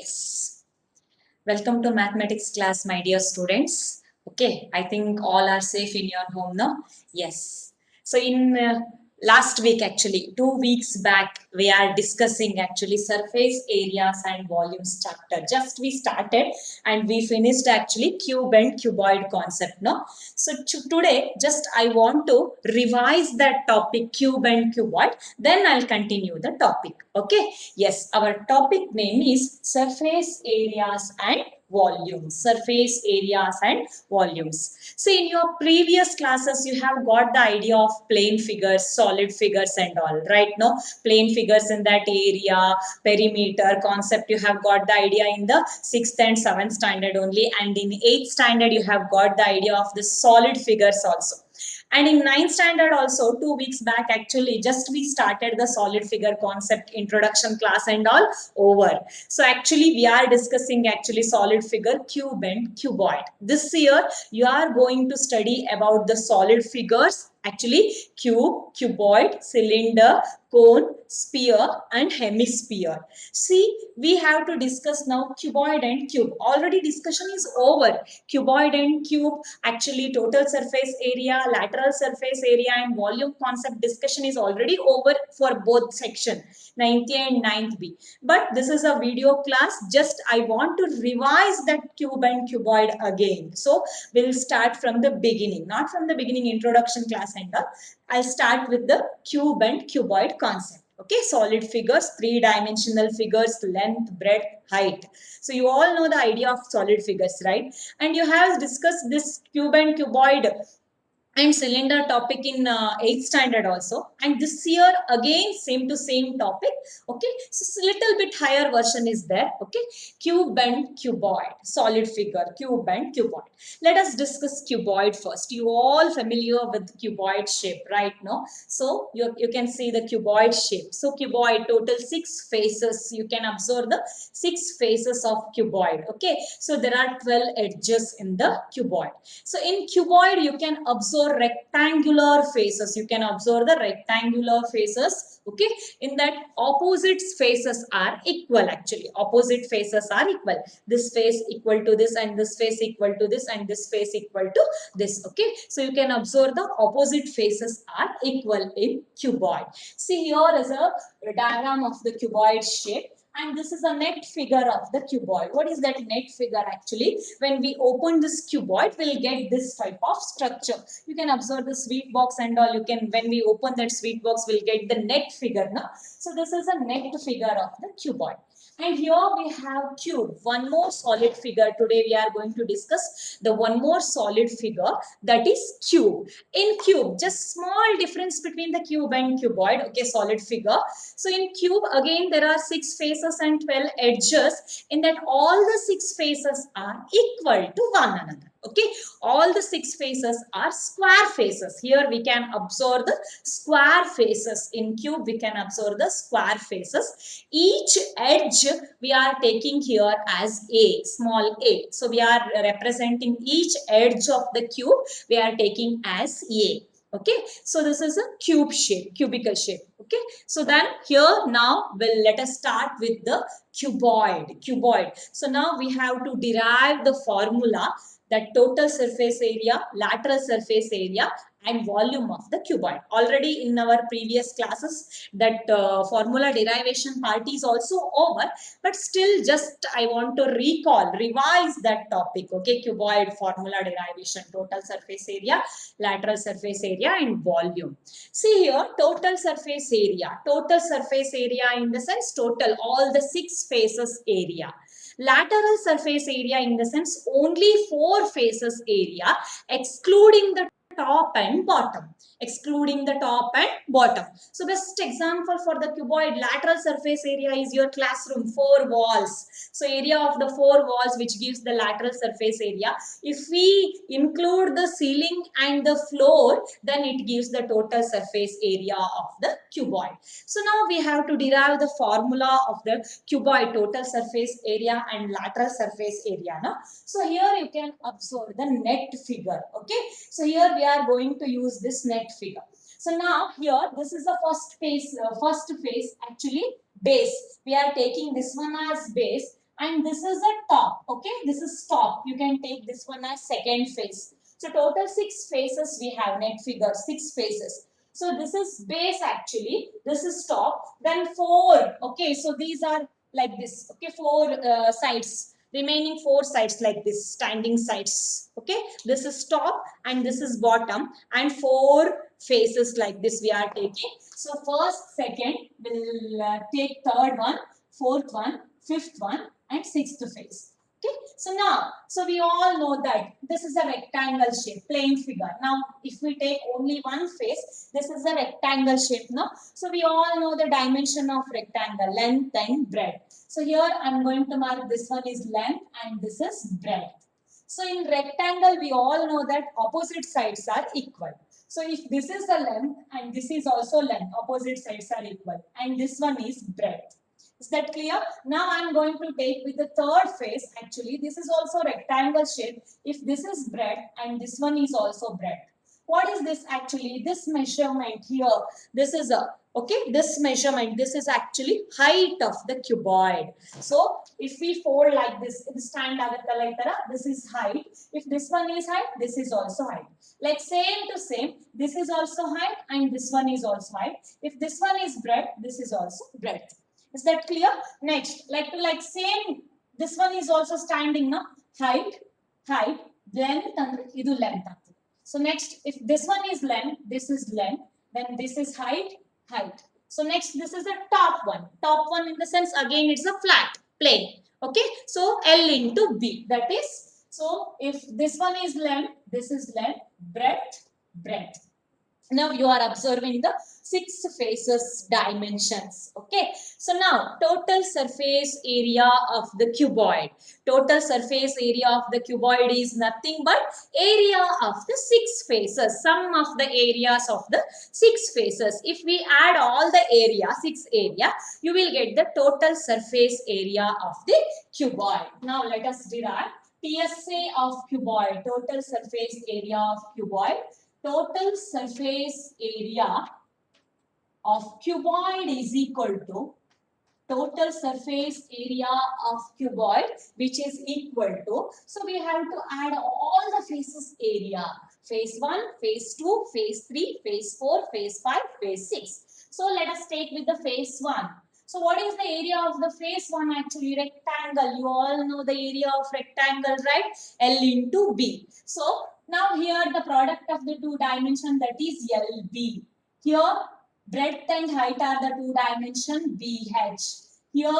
Yes. Welcome to mathematics class, my dear students. Okay, I think all are safe in your home now. Yes. So in last week, actually, 2 weeks back, we are discussing actually surface areas and volumes chapter. Just we started and we finished actually cube and cuboid concept. No. So today, just I want to revise that topic cube and cuboid. Then I'll continue the topic. Okay. Yes, our topic name is surface areas and volumes. Surface areas and volumes. So in your previous classes, you have got the idea of plane figures, solid figures and all, right? No, plane figures in that area, perimeter concept, you have got the idea in the 6th and 7th standard only. And in 8th standard, you have got the idea of the solid figures also. And in 9th standard also, 2 weeks back, actually, just we started the solid figure concept introduction class and all over. So actually, we are discussing actually solid figure cube and cuboid. This year, you are going to study about the solid figures, actually cube, cuboid, cylinder, cone, sphere and hemisphere. See, we have to discuss now cuboid and cube. Already discussion is over. Cuboid and cube, actually total surface area, lateral surface area and volume concept discussion is already over for both section 9th and 9th B. But this is a video class. Just I want to revise that cube and cuboid again. So we'll start from the beginning, not from the beginning introduction class and all. I'll start with the cube and cuboid concept. Okay, solid figures, three-dimensional figures, length, breadth, height. So you all know the idea of solid figures, right? And you have discussed this cube and cuboid and cylinder topic in 8th standard also, and this year again same to same topic. Okay, so little bit higher version is there. Okay, cube and cuboid, solid figure, cube and cuboid. Let us discuss cuboid first. You all familiar with cuboid shape, right? No, so you can see the cuboid shape. So cuboid, total 6 faces. You can observe the 6 faces of cuboid. Okay, so there are 12 edges in the cuboid. So in cuboid, you can observe rectangular faces. You can observe the rectangular faces. Okay, in that opposite faces are equal. Actually, opposite faces are equal. This face equal to this, and this face equal to this, and this face equal to this. Okay, so you can observe the opposite faces are equal in cuboid. See, here is a diagram of the cuboid shape. And this is a net figure of the cuboid. What is that net figure actually? When we open this cuboid, we'll get this type of structure. You can observe the sweet box and all. You can, when we open that sweet box, we'll get the net figure. No? So this is a net figure of the cuboid. And here we have cube, one more solid figure. Today we are going to discuss the one more solid figure, that is cube. In cube, just small difference between the cube and cuboid. Okay, solid figure. So in cube, again there are 6 faces and 12 edges. In that all the 6 faces are equal to one another. Okay, all the 6 faces are square faces. Here we can observe the square faces. In cube we can observe the square faces. Each edge we are taking here as a, small a. So we are representing each edge of the cube we are taking as a. Okay, so this is a cube shape, cubical shape. Okay, so then here now let us start with the cuboid. So now we have to derive the formula, that total surface area, lateral surface area and volume of the cuboid. Already in our previous classes, that formula derivation part is also over, but still just I want to revise that topic. Okay, cuboid formula derivation, total surface area, lateral surface area and volume. See here, total surface area. Total surface area in the sense total, all the 6 faces area. Lateral surface area in the sense only 4 faces area, excluding the top and bottom. Excluding the top and bottom. So best example for the cuboid lateral surface area is your classroom, 4 walls. So area of the 4 walls which gives the lateral surface area. If we include the ceiling and the floor, then it gives the total surface area of the cuboid. So now we have to derive the formula of the cuboid, total surface area and lateral surface area. No? So here you can observe the net figure. Okay. So here we are going to use this net figure. So now here this is the first face actually base. We are taking this one as base. and this is a top. Okay, this is top. You can take this one as second face. So total 6 faces we have, net figure 6 faces. So this is base actually, this is top, then 4. Okay, so these are like this. Okay, 4 sides, remaining 4 sides like this, standing sides. Okay, this is top and this is bottom, and 4 faces like this we are taking. So first, second, we'll take third one, fourth one, fifth one, and sixth face. Okay, so now, so we all know that this is a rectangle shape, plain figure. Now, if we take only one face, this is a rectangle shape, no? So we all know the dimension of rectangle, length and breadth. So here I'm going to mark this one is length and this is breadth. So in rectangle, we all know that opposite sides are equal. So if this is the length and this is also length, opposite sides are equal, and this one is breadth. Is that clear? Now I'm going to take with the third face. Actually, this is also rectangle shape. If this is breadth and this one is also breadth. What is this actually? This measurement here. This is a, okay, this measurement. This is actually height of the cuboid. So if we fold like this, stand this is height. If this one is height, this is also height. Like same to same, this is also height and this one is also height. If this one is breadth, this is also breadth. Is that clear? Next, like same, this one is also standing now. Height, length, and idu length. So next, if this one is length, then this is height. So next, this is the top one. Top one in the sense, again, it's a flat, plane. Okay, so L into B. That is, so if this one is length, this is length, breadth. Now you are observing the 6 faces dimensions. Okay, so now total surface area of the cuboid. Total surface area of the cuboid is nothing but area of the 6 faces, sum of the areas of the 6 faces. If we add all the area, 6 area, you will get the total surface area of the cuboid. Now let us derive TSA of cuboid, total surface area of cuboid. Total surface area of cuboid is equal to total surface area of cuboid, which is equal to, so we have to add all the faces area, phase 1, phase 2, phase 3, phase 4, phase 5, phase 6. So let us take with the phase 1. So what is the area of the phase 1 actually? Rectangle. You all know the area of rectangle, right? L into B. So now here the product of the two dimension, that is LB. Here breadth and height are the two dimension BH. Here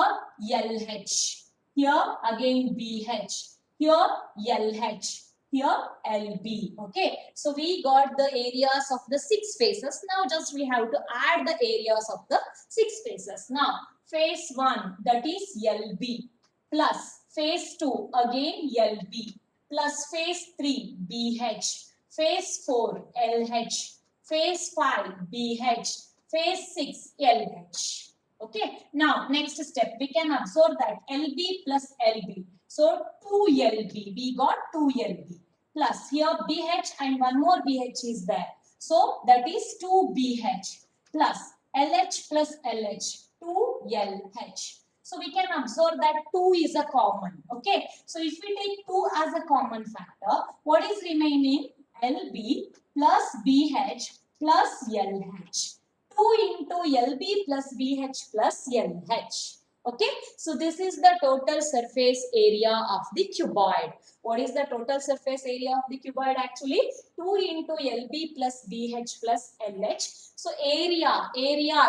LH. Here again BH. Here LH. Here LB. Okay. So we got the areas of the 6 faces. Now just we have to add the areas of the 6 faces. Now phase 1, that is LB, plus phase 2 again LB, plus phase 3 BH, phase 4 LH, phase 5 BH, phase 6 LH. Okay, now next step, we can observe that LB plus LB. So 2LB, we got 2LB, plus here BH and one more BH is there. So that is 2BH, plus LH plus LH, 2LH. So we can observe that 2 is a common. Okay, so if we take 2 as a common factor, what is remaining? LB plus BH plus LH. 2 into LB plus BH plus LH. Okay, so this is the total surface area of the cuboid. What is the total surface area of the cuboid actually? 2 into LB plus BH plus LH. So area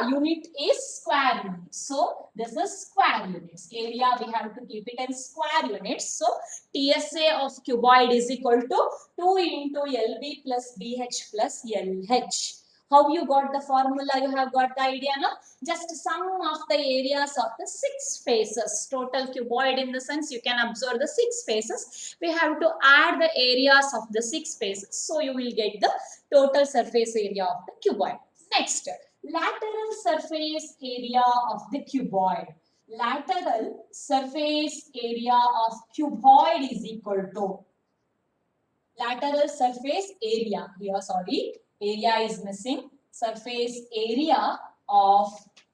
unit is square unit. So this is square units. Area we have to keep it in square units. So TSA of cuboid is equal to 2 into LB plus BH plus LH. How you got the formula? You have got the idea, no? Just sum of the areas of the 6 faces. Total cuboid in the sense you can observe the 6 faces. We have to add the areas of the 6 faces. So you will get the total surface area of the cuboid. Next, lateral surface area of the cuboid. Lateral surface area of cuboid is equal to lateral surface area. Here, sorry, area is missing. Surface area of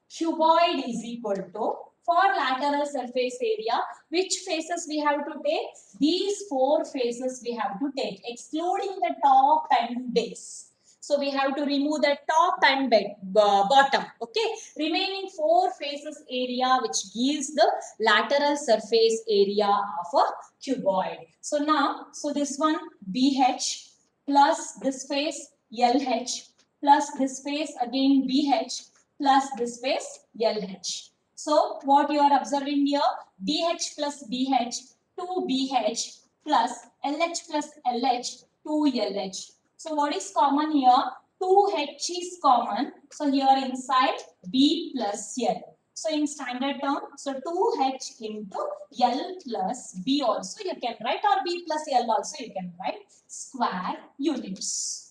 cuboid is equal to, For lateral surface area, which faces we have to take? These four faces we have to take, excluding the top and base. So we have to remove the top and bottom. Okay, remaining four faces area which gives the lateral surface area of a cuboid. So now, so this one BH plus this face LH plus this face again BH plus this face LH. So what you are observing here, BH plus BH 2BH plus LH plus LH 2LH. So what is common here? 2H is common. So here inside B plus L. So in standard term, so 2H into L plus B also you can write, or B plus L also you can write, square units.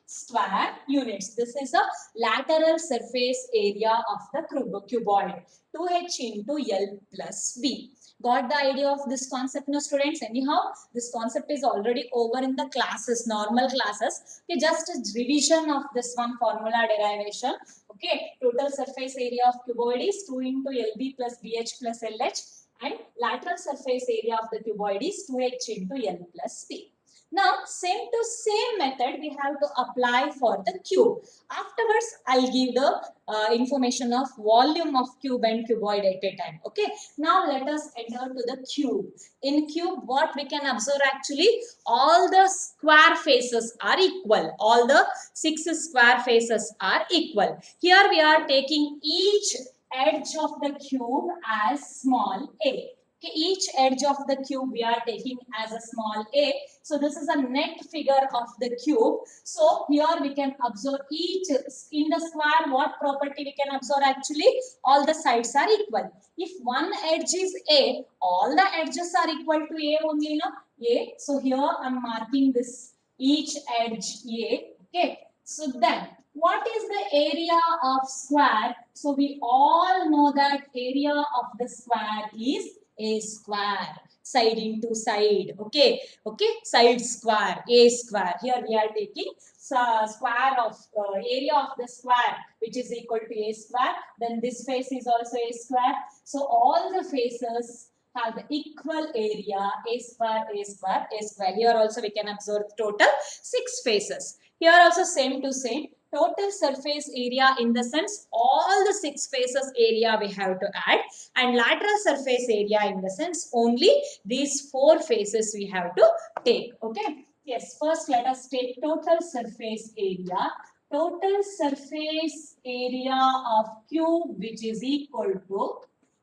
Square units. This is a lateral surface area of the cuboid. 2H into L plus B. Got the idea of this concept now, students? Anyhow, this concept is already over in the classes, normal classes. Okay, just a revision of this one formula derivation. Okay, total surface area of cuboid is 2 into LB plus BH plus LH, and lateral surface area of the cuboid is 2H into L plus B. Now, same to same method we have to apply for the cube. Afterwards, I'll give the information of volume of cube and cuboid at a time. Okay. Now, let us enter to the cube. In cube, what we can observe actually, all the square faces are equal. All the 6 square faces are equal. Here we are taking each edge of the cube as small a. Okay, each edge of the cube we are taking as a small a. So this is a net figure of the cube. So here we can observe each in the square. What property we can observe actually? All the sides are equal. If one edge is a, all the edges are equal to a only, no? A. So here I am marking this each edge a. Okay. So then, what is the area of square? So we all know that area of the square is a square, side into side. Okay, okay, side square, a square. Here we are taking square of area of the square, which is equal to a square. Then this face is also a square. So all the faces have the equal area, a square, a square, a square. Here also we can observe total 6 faces. Here also same to same. Total surface area, in the sense all the 6 faces area we have to add, and lateral surface area in the sense only these 4 faces we have to take. Okay. Yes, first let us take total surface area. Total surface area of cube which is equal to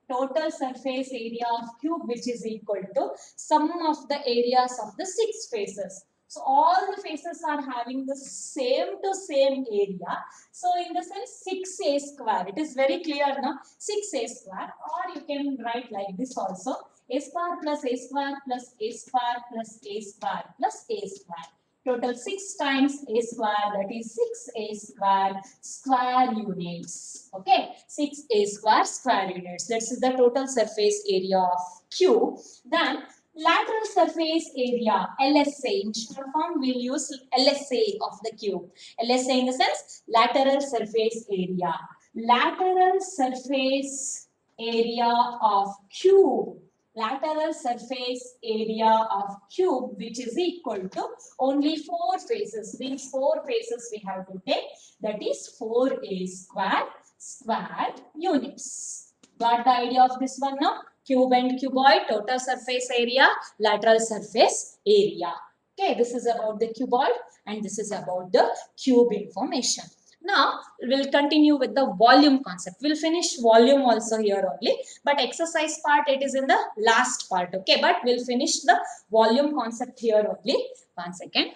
total surface area of cube which is equal to sum of the areas of the 6 faces. So all the faces are having the same to same area. So in the sense 6a square. It is very clear now. 6a square, or you can write like this also. A square plus a square plus a square plus a square plus a square. Total 6 times a square, that is 6a square units. Okay, 6a square units. That is the total surface area of cube. Then lateral surface area, LSA. In short form, we'll use LSA of the cube. LSA in the sense lateral surface area. Lateral surface area of cube. Lateral surface area of cube which is equal to only 4 faces. These 4 faces we have to take, that is 4a square units. Got the idea of this one now? Cube and cuboid, total surface area, lateral surface area. Okay, this is about the cuboid and this is about the cube information. Now, we'll continue with the volume concept. We'll finish volume also here only. But exercise part, it is in the last part. Okay, but we'll finish the volume concept here only. One second.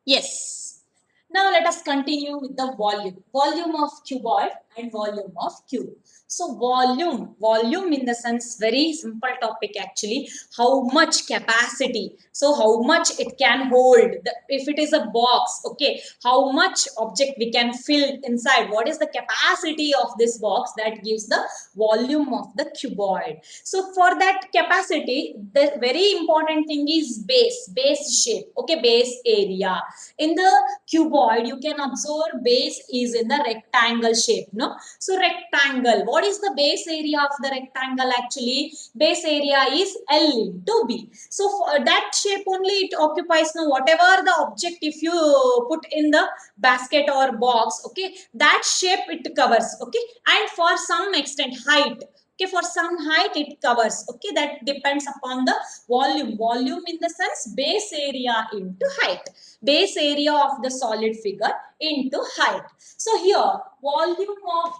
Yes. Now let us continue with the volume. Volume of cuboid and volume of cube. So volume in the sense, very simple topic actually. How much capacity? So how much it can hold? If it is a box, okay, how much object we can fill inside? What is the capacity of this box? That gives the volume of the cuboid. So for that capacity, the very important thing is base shape. Okay, base area. In the cuboid, you can observe base is in the rectangle shape, no? So rectangle, what is the base area of the rectangle actually? Base area is L into B. So for that shape only it occupies, now whatever the object if you put in the basket or box, okay, that shape it covers, okay, and for some extent height, okay, for some height it covers, okay, that depends upon the volume in the sense base area into height, base area of the solid figure into height. So here volume of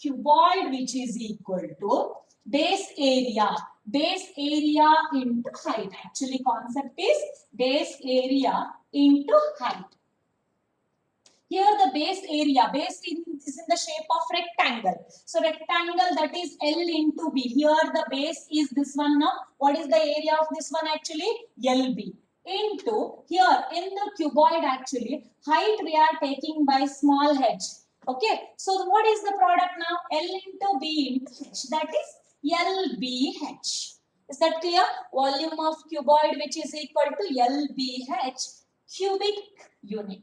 cuboid which is equal to base area into height. Actually concept is base area into height. Here the base area, is in the shape of rectangle. So rectangle, that is L into B. Here the base is this one now. What is the area of this one actually? LB. Into here in the cuboid actually, height we are taking by small h. Okay. So what is the product now? L into B into h. That is LBH. Is that clear? Volume of cuboid which is equal to LBH cubic unit.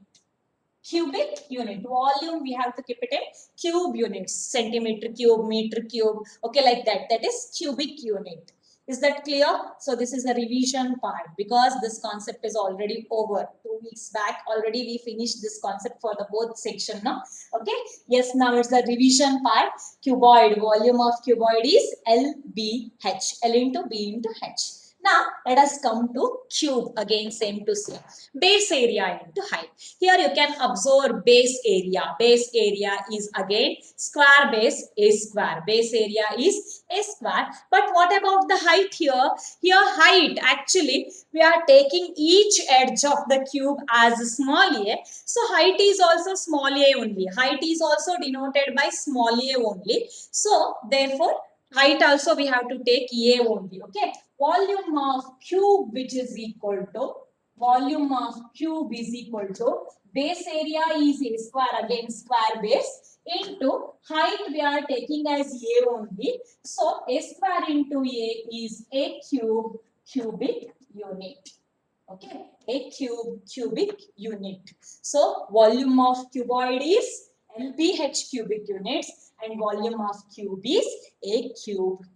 Cubic unit, volume we have to keep it in cube units, centimeter cube, meter cube, okay, like that, that is cubic unit. Is that clear? So this is the revision part because this concept is already over. 2 weeks back already we finished this concept for the both section now. Okay, yes, now it's the revision part. Cuboid, volume of cuboid is LBH, L into B into H. Now let us come to cube, again same to same. Base area into height. Here you can observe base area. Base area is again square base A square. Base area is A square. But what about the height here? Here height, actually we are taking each edge of the cube as small a. So height is also small a only. Height is also denoted by small a only. So therefore height also we have to take a only. Okay. Volume of cube which is equal to base area is a square, again square base, into height we are taking as a only. So a square into a is a cube cubic unit. Okay, a cubic unit. So volume of cuboid is LBH cubic units and volume of cube is a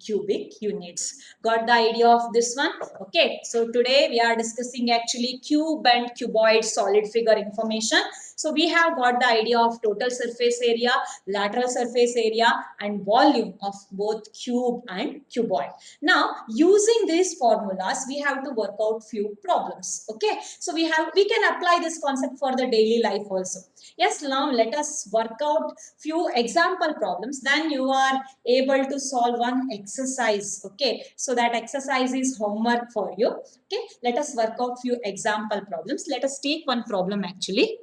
cubic units. Got the idea of this one? Okay, so today we are discussing actually cube and cuboid solid figure information. So we have got the idea of total surface area, lateral surface area and volume of both cube and cuboid. Now using these formulas we have to work out few problems. Okay, so we can apply this concept for the daily life also. Yes, now let us work out few example problems, then you are able to solve one exercise. Okay, so that exercise is homework for you. Okay, let us work out few example problems. Let us take one problem actually.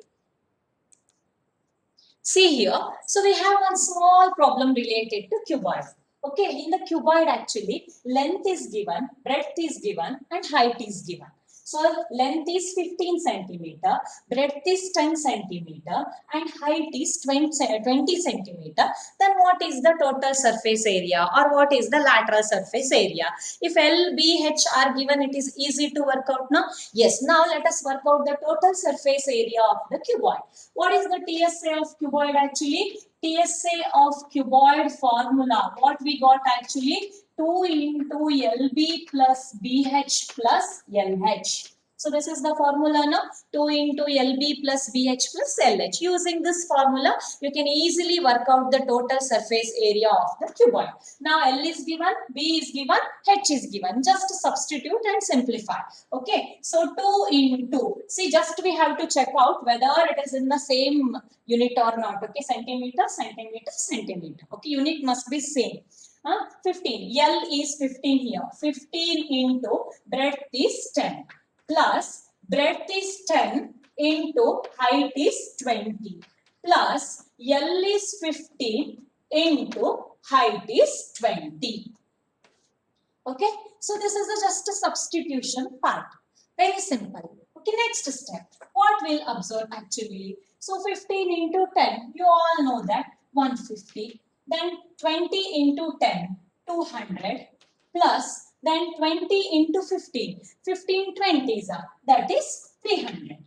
See here, so we have one small problem related to cuboid. Okay, in the cuboid actually, length is given, breadth is given and height is given. So length is 15 centimeter, breadth is 10 centimeter and height is 20 centimeter. Then what is the total surface area or what is the lateral surface area? If L, B, H are given, it is easy to work out now. Yes, now let us work out the total surface area of the cuboid. What is the TSA of cuboid actually? TSA of cuboid formula. What we got actually? 2 into LB plus BH plus LH. So this is the formula now. 2 into LB plus BH plus LH. Using this formula, you can easily work out the total surface area of the cuboid. Now L is given, B is given, H is given. Just substitute and simplify. Okay. So 2 into, see just we have to check out whether it is in the same unit or not. Okay. Centimeter, centimeter, centimeter. Okay. Unit must be same. 15. L is 15 here. 15 into breadth is 10 plus breadth is 10 into height is 20 plus L is 15 into height is 20. Okay, so this is just a substitution part. Very simple. Okay, next step. What we'll observe actually? So 15 into 10, you all know that 150. Then 20 into 10, 200 plus then 20 into 15. 15 20s are, that is 300.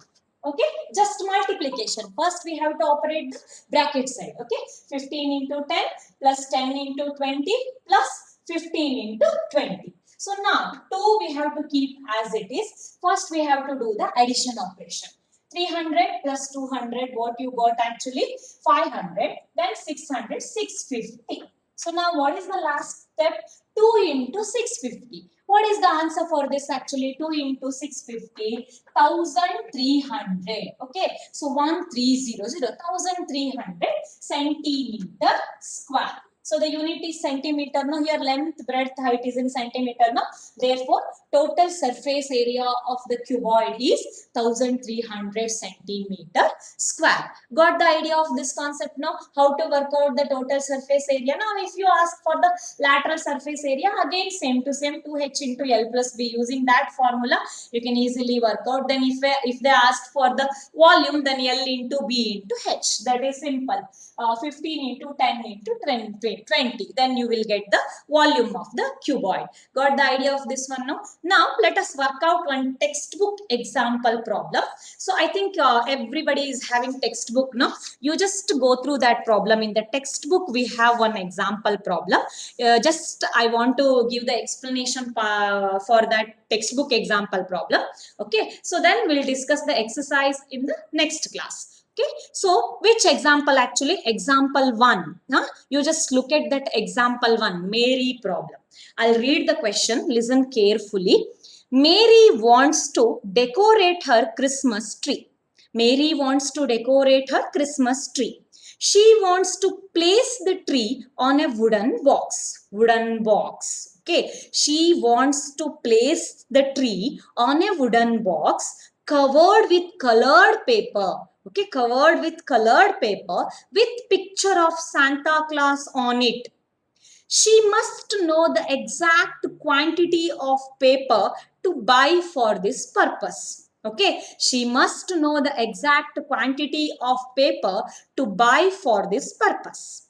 Okay, just multiplication. First we have to operate the bracket side. Okay, 15 into 10 plus 10 into 20 plus 15 into 20. So now 2 we have to keep as it is. First we have to do the addition operation. 300 plus 200, what you got actually? 500, then 600, 650. So now what is the last step? 2 into 650. What is the answer for this actually? 2 into 650, 1300. Okay, so 1300, 1300 centimeter square. So the unit is centimeter. Now here length, breadth, height is in centimeter. Now therefore total surface area of the cuboid is 1300 centimeter square. Got the idea of this concept now? How to work out the total surface area? Now if you ask for the lateral surface area, again same to same, 2h into L plus B. Using that formula you can easily work out. Then if they asked for the volume, then L into B into H. That is simple. 15 into 10 into 20. Then you will get the volume of the cuboid. Got the idea of this one now? Now let us work out one textbook example problem. So I think everybody is having textbook now. You just go through that problem. In the textbook we have one example problem. Just I want to give the explanation for that textbook example problem. Okay, so then we'll discuss the exercise in the next class. Okay, so which example actually? Example 1. You just look at that example 1, Mary problem. I'll read the question, listen carefully. Mary wants to decorate her Christmas tree. Mary wants to decorate her Christmas tree. She wants to place the tree on a wooden box. Wooden box. Okay. She wants to place the tree on a wooden box covered with colored paper. Okay. Covered with colored paper with picture of Santa Claus on it. She must know the exact quantity of paper to buy for this purpose. Okay, she must know the exact quantity of paper to buy for this purpose.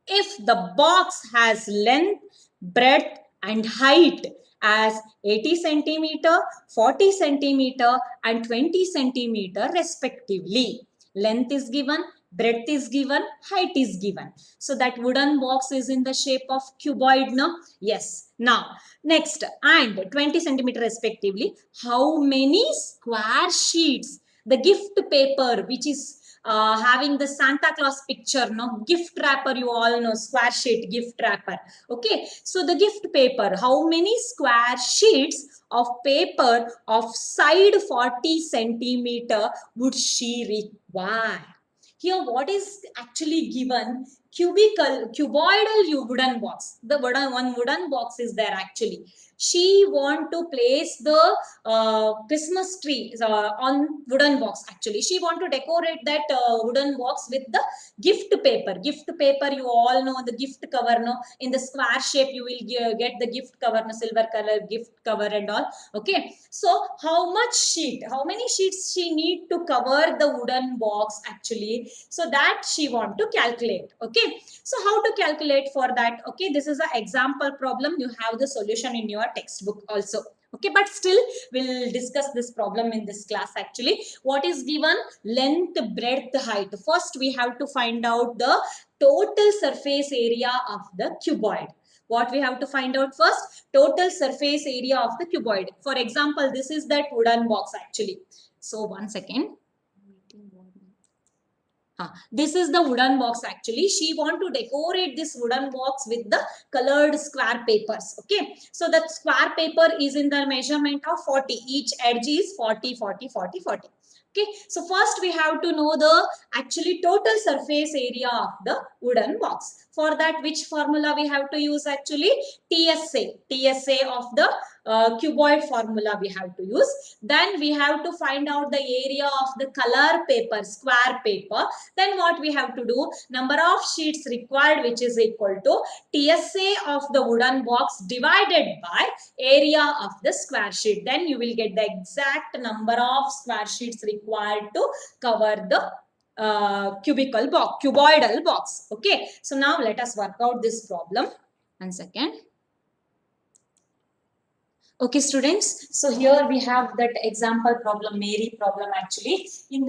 If the box has length, breadth and height as 80 centimeter, 40 centimeter and 20 centimeter respectively. Length is given, breadth is given, height is given. So that wooden box is in the shape of cuboid now. Yes. Now, next, and 20 centimeter respectively. How many square sheets? The gift paper which is having the Santa Claus picture, no, gift wrapper, you all know, square sheet gift wrapper. Okay, so the gift paper, how many square sheets of paper of side 40 centimeter would she require? Here what is actually given? Cuboidal wooden box. The one wooden box is there actually. She want to place the Christmas tree on wooden box actually. She want to decorate that wooden box with the gift paper. Gift paper, you all know the gift cover, no? In the square shape you will get the gift cover, no? Silver color gift cover and all. Okay, so how much sheet, how many sheets she need to cover the wooden box actually? So that she want to calculate. Okay, so how to calculate for that? Okay, this is an example problem. You have the solution in your textbook also. Okay, but still we'll discuss this problem in this class actually. What is given? Length, breadth, height. First we have to find out the total surface area of the cuboid. What we have to find out first? Total surface area of the cuboid. For example, this is that wooden box actually. So one second. This is the wooden box actually. She want to decorate this wooden box with the colored square papers. Okay. So the square paper is in the measurement of 40. Each edge is 40, 40, 40, 40. Okay. So first we have to know the actually total surface area of the wooden box. For that, which formula we have to use actually? TSA. TSA of the cuboid formula we have to use. Then we have to find out the area of the color paper, square paper. Then what we have to do? Number of sheets required, which is equal to TSA of the wooden box divided by area of the square sheet. Then you will get the exact number of square sheets required to cover the cuboidal box. Okay. So now let us work out this problem. One second. Okay, students. So here we have that example problem, Mary problem actually. In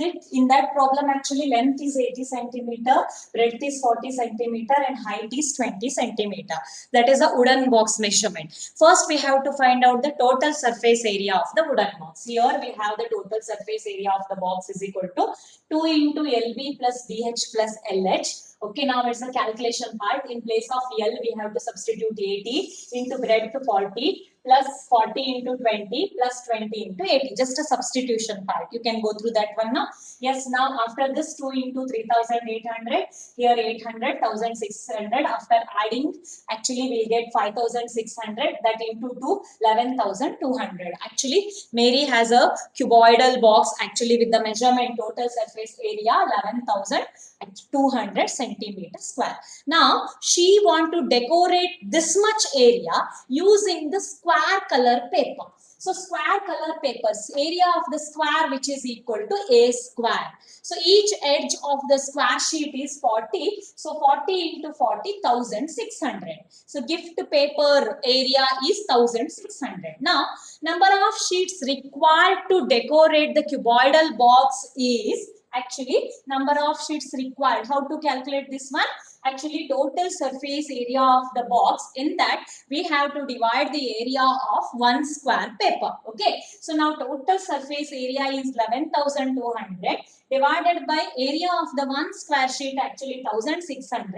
that problem actually length is 80 centimeter, breadth is 40 centimeter, and height is 20 centimeter. That is a wooden box measurement. First, we have to find out the total surface area of the wooden box. Here we have the total surface area of the box is equal to 2 into LB plus BH plus LH. Okay, now it's a calculation part. In place of L, we have to substitute 80 into breadth 40 plus 40 into 20 plus 20 into 80. Just a substitution part. You can go through that one now. Yes, now after this 2 into 3800, here 800, 1600. After adding, actually we'll get 5600. That into 2, 11200. Actually, Mary has a cuboidal box actually with the measurement total surface area 11,200 centimeters square. Now, she want to decorate this much area using the square color paper. So square color papers, area of the square which is equal to a square. So each edge of the square sheet is 40. So 40 into 40, 1600. So gift paper area is 1600. Now number of sheets required to decorate the cuboidal box is actually number of sheets required. How to calculate this one? Actually total surface area of the box, in that we have to divide the area of one square paper. Okay, so now total surface area is 11,200 divided by area of the one square sheet actually 1600.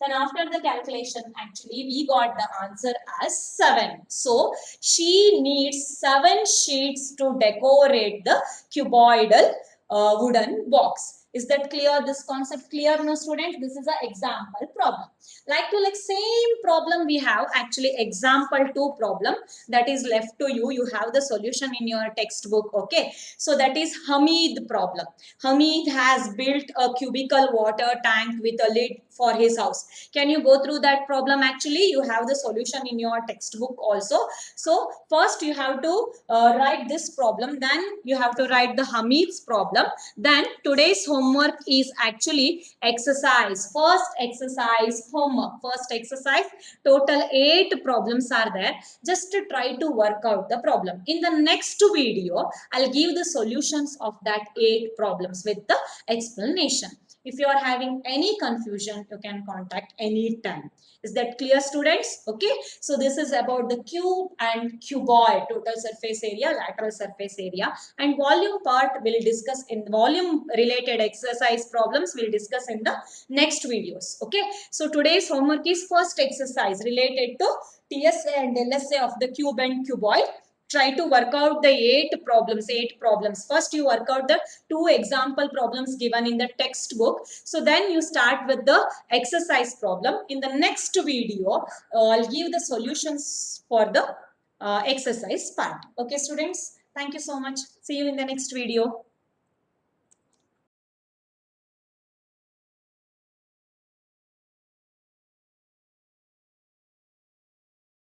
Then after the calculation actually we got the answer as 7. So she needs 7 sheets to decorate the cuboidal wooden box. Is that clear? This concept clear? No, students? This is an example problem. Like same problem we have actually example 2 problem that is left to you. You have the solution in your textbook. Okay. So that is Hamid problem. Hamid has built a cubical water tank with a lid for his house. Can you go through that problem? Actually, you have the solution in your textbook also. So first you have to write this problem. Then you have to write the Hamid's problem. Then today's homework is actually exercise. First exercise homework. First exercise. Total 8 problems are there. Just to try to work out the problem. In the next video, I'll give the solutions of that 8 problems with the explanation. If you are having any confusion, you can contact anytime. Is that clear, students? Okay. So this is about the cube and cuboid, total surface area, lateral surface area, and volume part we'll discuss in volume related exercise problems we'll discuss in the next videos. Okay. So today's homework is first exercise related to TSA and LSA of the cube and cuboid. Try to work out the 8 problems. First you work out the 2 example problems given in the textbook. So then you start with the exercise problem. In the next video, I'll give the solutions for the exercise part. Okay, students? Thank you so much. See you in the next video.